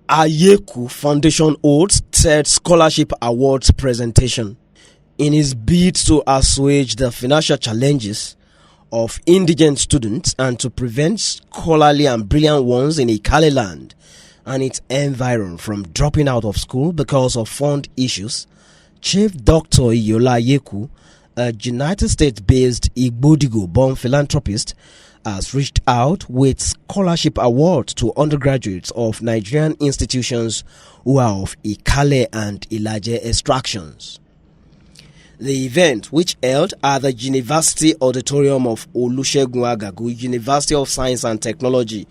Aiyeku Foundation holds third scholarship awards presentation. In his bid to assuage the financial challenges of indigent students and to prevent scholarly and brilliant ones in Ikale land and its environ from dropping out of school because of fund issues, Chief Dr. Aiyeku, a United States-based Igbodigo-born philanthropist, has reached out with scholarship awards to undergraduates of Nigerian institutions who are of Ikale and Ilaje extractions. The event, which held at the University Auditorium of Olusegun Agagu, University of Science and Technology,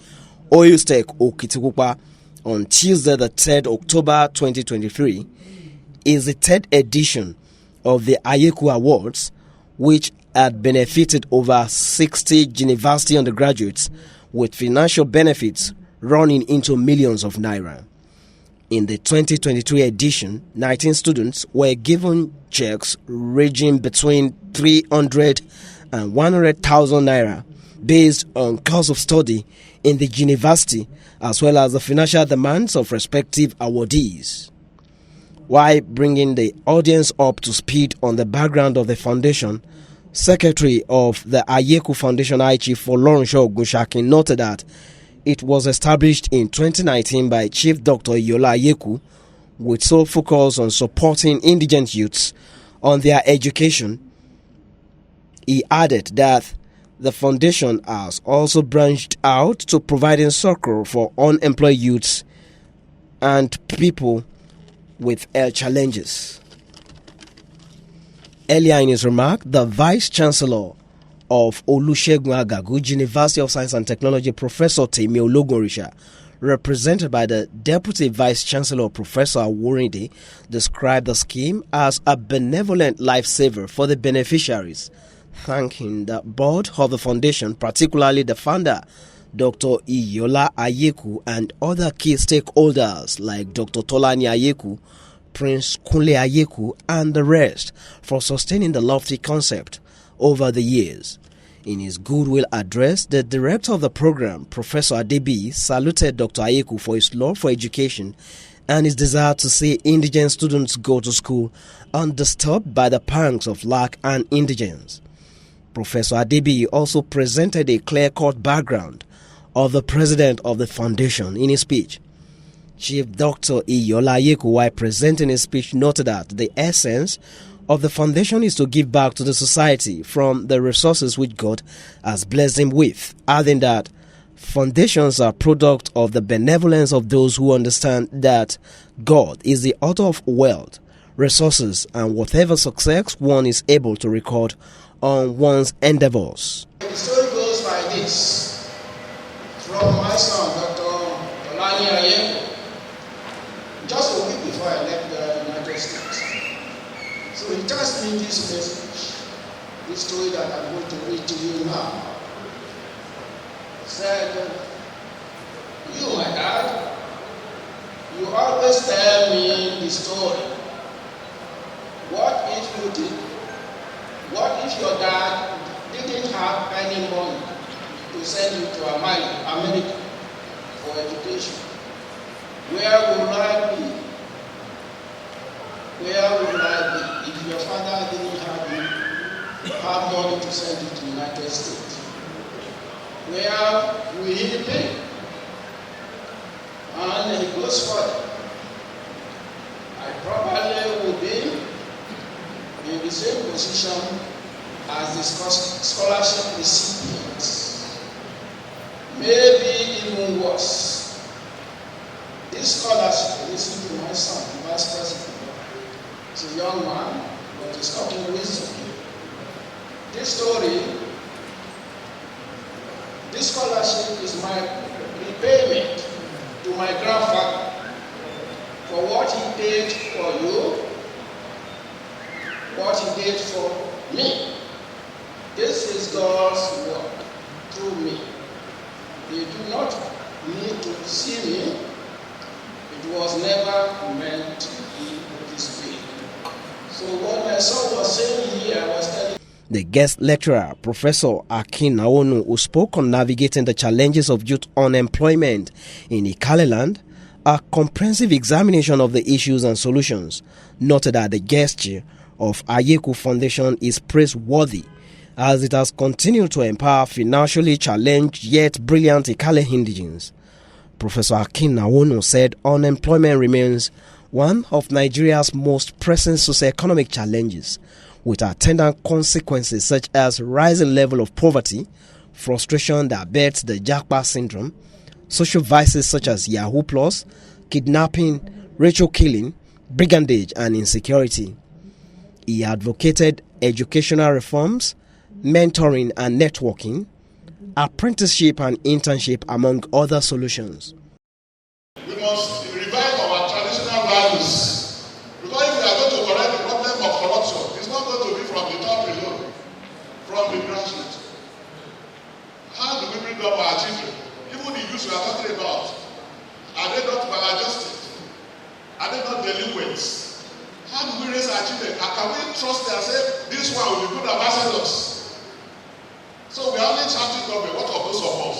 Oyustech Okitikupa, on Tuesday the 3rd October 2023, is the third edition of the Aiyeku Awards, which had benefited over 60 university undergraduates with financial benefits running into millions of naira. In the 2023 edition, 19 students were given checks ranging between 300 and 100,000 naira based on course of study in the university as well as the financial demands of respective awardees. While bringing the audience up to speed on the background of the foundation, Secretary of the Aiyeku Foundation, Chief Folorunsho Ogunshakin, noted that it was established in 2019 by Chief Dr. Aiyeku with sole focus on supporting indigent youths on their education. He added that the foundation has also branched out to providing succor for unemployed youths and people with health challenges. Earlier in his remark, the Vice Chancellor of Olusegun Agagu, University of Science and Technology, Professor Temi Ologunrisha, represented by the Deputy Vice Chancellor, Professor Aworinde, described the scheme as a benevolent lifesaver for the beneficiaries, thanking the board of the foundation, particularly the founder, Dr. Iyola Aiyeku, and other key stakeholders like Dr. Tolani Aiyeku, Prince Kunle Aiyeku, and the rest for sustaining the lofty concept over the years. In his goodwill address, the director of the program, Professor Adebi, saluted Dr. Aiyeku for his love for education and his desire to see indigent students go to school undisturbed by the pangs of lack and indigence. Professor Adebi also presented a clear-cut background of the president of the foundation in his speech. Chief Dr. Iyola Aiyeku, while presenting his speech, noted that the essence of the foundation is to give back to the society from the resources which God has blessed him with, adding that foundations are product of the benevolence of those who understand that God is the author of wealth, resources, and whatever success one is able to record on one's endeavors. The story goes like this. From my son, Dr. Tolani Aiyeku, just a week before I left the United States. So he tells me this message, this story that I'm going to read to you now. He said, "You, my dad, you always tell me the story. What if you did? What if your dad didn't have any money to send you to America for education? Where would I be? Where would I be if your father didn't have money to send you to the United States? Where will he be?" And he goes further. "I probably would be in the same position as the scholarship recipients. Maybe even worse. This scholarship, listen to my son, the vice president. He's a young man, but he's talking wisdom. This story, this scholarship is my repayment to my grandfather for what he did for you, what he did for me. This is God's work through me. They do not need to see me. It was never meant to be this way." So what my son was saying here, I was telling. The guest lecturer, Professor Akin Naonu, who spoke on navigating the challenges of youth unemployment in Ikale land, A comprehensive examination of the issues and solutions noted that the gesture of Aiyeku Foundation is praiseworthy as it has continued to empower financially challenged yet brilliant Ikale indigents. Professor Akin Nawono said unemployment remains one of Nigeria's most pressing socioeconomic challenges, with attendant consequences such as rising level of poverty, frustration that bears the Japa syndrome, social vices such as Yahoo Plus, kidnapping, ritual killing, brigandage, and insecurity. He advocated educational reforms, mentoring and networking, apprenticeship and internship, among other solutions. We must revive our traditional values, because if we are going to correct the problem of corruption, it's not going to be from the top alone, from the grassroots. How do we bring up our children? Even the youth we are talking about, are they not maladjusted? Are they not delinquents? How do we raise our children? And can we trust them and say, this one will be good ambassadors? So we are only shouting government. What of those of us?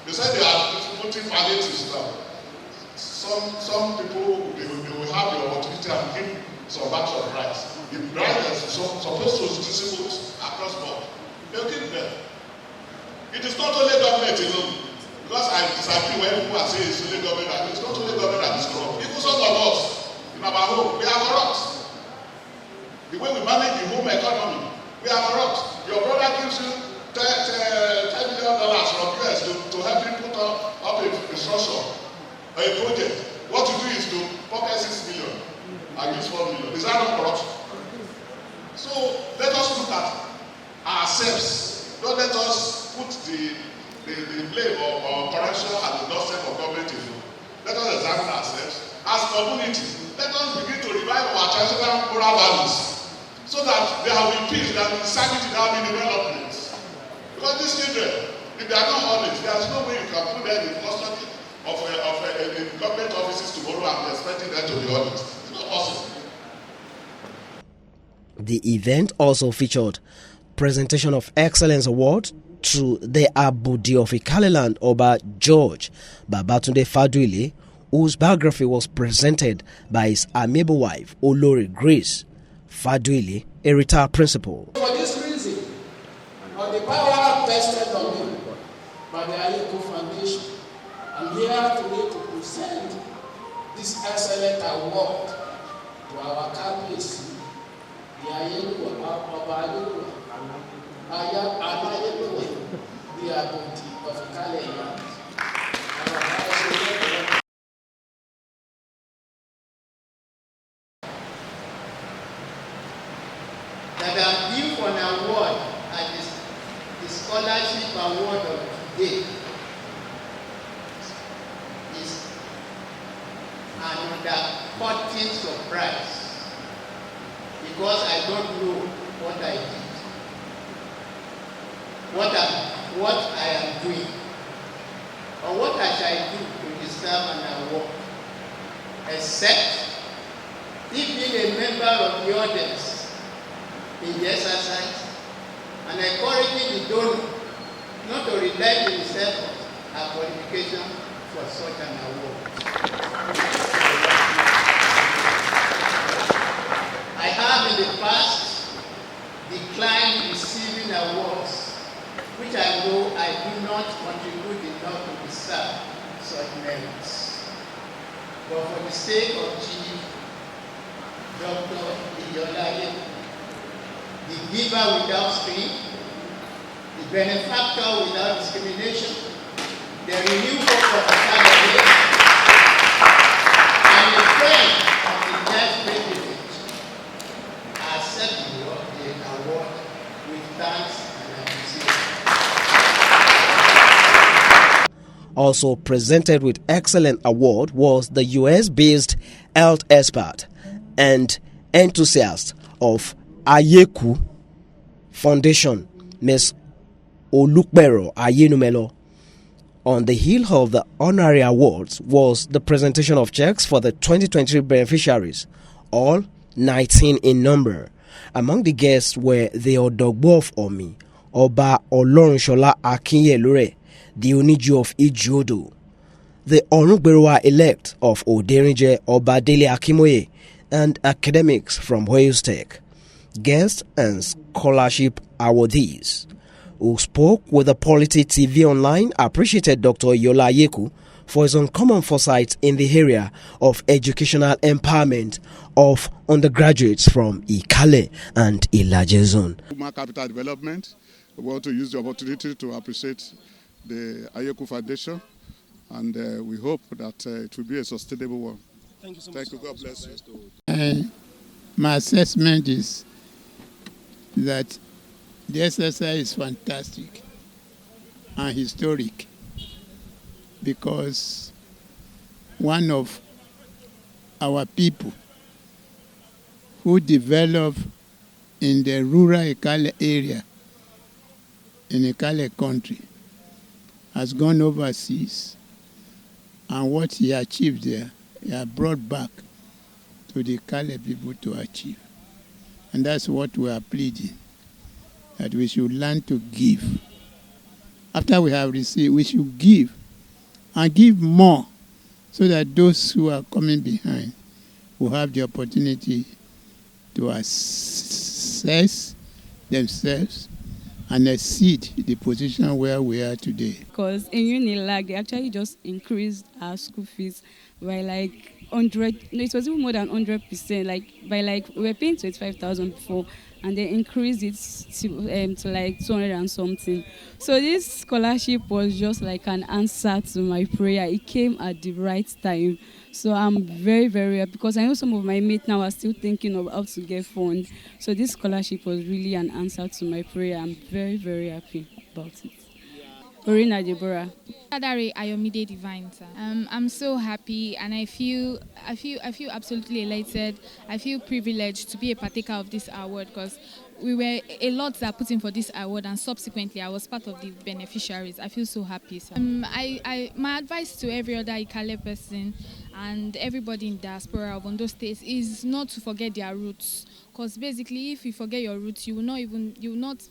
They said they are putting palliatives now. Some people, they will have the opportunity and give some bags of rice. The rice is supposed to distribute across board. They'll give them. It is not only government alone. Because I disagree when people are saying it's only government, and it's not only government that is corrupt. Even some of us in our home, we are corrupt. The way we manage the home economy, we are corrupt. Your brother gives you $10 million from US to help you put up a structure, a project. What you do is to pocket 6 million and use 4 million. Is that not corruption? So let us look at ourselves. Don't let us put the blame of corruption at the doorstep of government. Let us examine ourselves as community. Let us begin to revive our traditional moral values, so that there will be peace, there will be sanity, there will be development. Because these children, if they are not honest, there is no way you can put them in custody of government offices tomorrow and expecting them to be honest. It's not possible. The event also featured presentation of Excellence Award to the Abudi of Ikaleland Oba George Babatunde Faduile, whose biography was presented by his amiable wife Olori Grace Faduile, a retired principal. For this reason, the power vested on me by the Aiyeku Foundation, I'm here today to present this excellent award to our campus, the Aiyeku of Aiyeku, the Abudi of Ikaleland. That I'm due for an award at the scholarship award of today is another cutting surprise, because I don't know what I did, what I am doing, or what I shall do to deserve an award, except if being a member of the audience in the exercise and encouraging the donor not to rely on himself as qualification for such an award. I have in the past declined receiving awards which I know I do not contribute enough to deserve such merits. But for the sake of Chief Dr. Iyolaye, the giver without screen, the benefactor without discrimination, the renewed hope of the family, and the friend of the less privileged, I accept the award with thanks and appreciation. Also presented with excellent award was the US-based health expert and enthusiast of Aiyeku Foundation, Ms. Olukbero Ayenumelo. On the heel of the honorary awards was the presentation of checks for the 2023 beneficiaries, all 19 in number. Among the guests were the Odogbo of Omi, Oba Olorunshola Akinyelure, the Oniju of Ijodo, the Onugberuwa-elect of Oderinje Obadele Akimoye, and academics from Wales Tech, guests and scholarship awardees who spoke with the Polity TV Online appreciated Dr. Aiyeku for his uncommon foresight in the area of educational empowerment of undergraduates from Ikale and Ilaje Zone. Human capital development. We want to use the opportunity to appreciate the Aiyeku Foundation, and we hope that it will be a sustainable one. Thank you so much. Thank you. God bless you. My assessment is that the exercise is fantastic and historic, because one of our people who developed in the rural Ikale area in Ikale country has gone overseas, and what he achieved there, he has brought back to the Ikale people to achieve. And that's what we are pleading, that we should learn to give. After we have received, we should give, and give more, so that those who are coming behind will have the opportunity to assess themselves and exceed the position where we are today. Because in Unilag, they actually just increased our school fees by like 100, no, it was even more than 100%, like by like, we were paying 25,000 before, and they increased it to like 200 and something. So this scholarship was just like an answer to my prayer. It came at the right time. So I'm very, very happy, because I know some of my mates now are still thinking of how to get funds. So this scholarship was really an answer to my prayer. I'm very, very happy about it. Orina Deborah. Adare Ayomide Divine, sir. I'm so happy, and I feel absolutely elated. I feel privileged to be a partaker of this award, because we were a lot that put in for this award, and subsequently I was part of the beneficiaries. I feel so happy, sir. My advice to every other Ikale person and everybody in diaspora of Ondo State is not to forget their roots. Because basically, if you forget your roots, you will not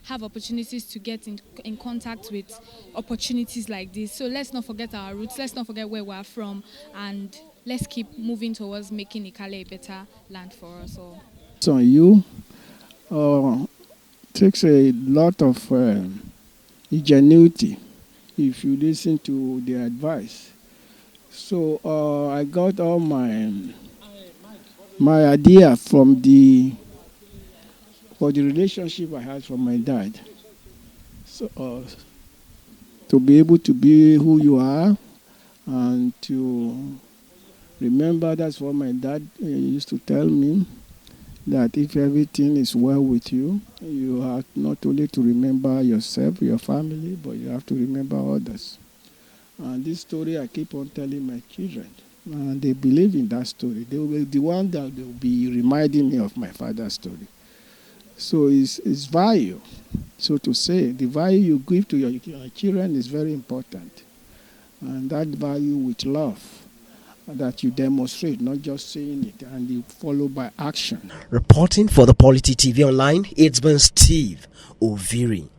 have opportunities to get in contact with opportunities like this. So let's not forget our roots. Let's not forget where we are from, and let's keep moving towards making Ikale a better land for us all. So you takes a lot of ingenuity if you listen to the advice. So I got all my idea for the relationship I had from my dad. So to be able to be who you are, and to remember, that's what my dad used to tell me, that if everything is well with you, you have not only to remember yourself, your family, but you have to remember others. And this story I keep on telling my children, and they believe in that story. They will be the one that will be reminding me of my father's story. So it's value, so to say. The value you give to your children is very important. And that value with love that you demonstrate, not just saying it, and you follow by action. Reporting for the Polity TV Online, it's been Steve Oviri.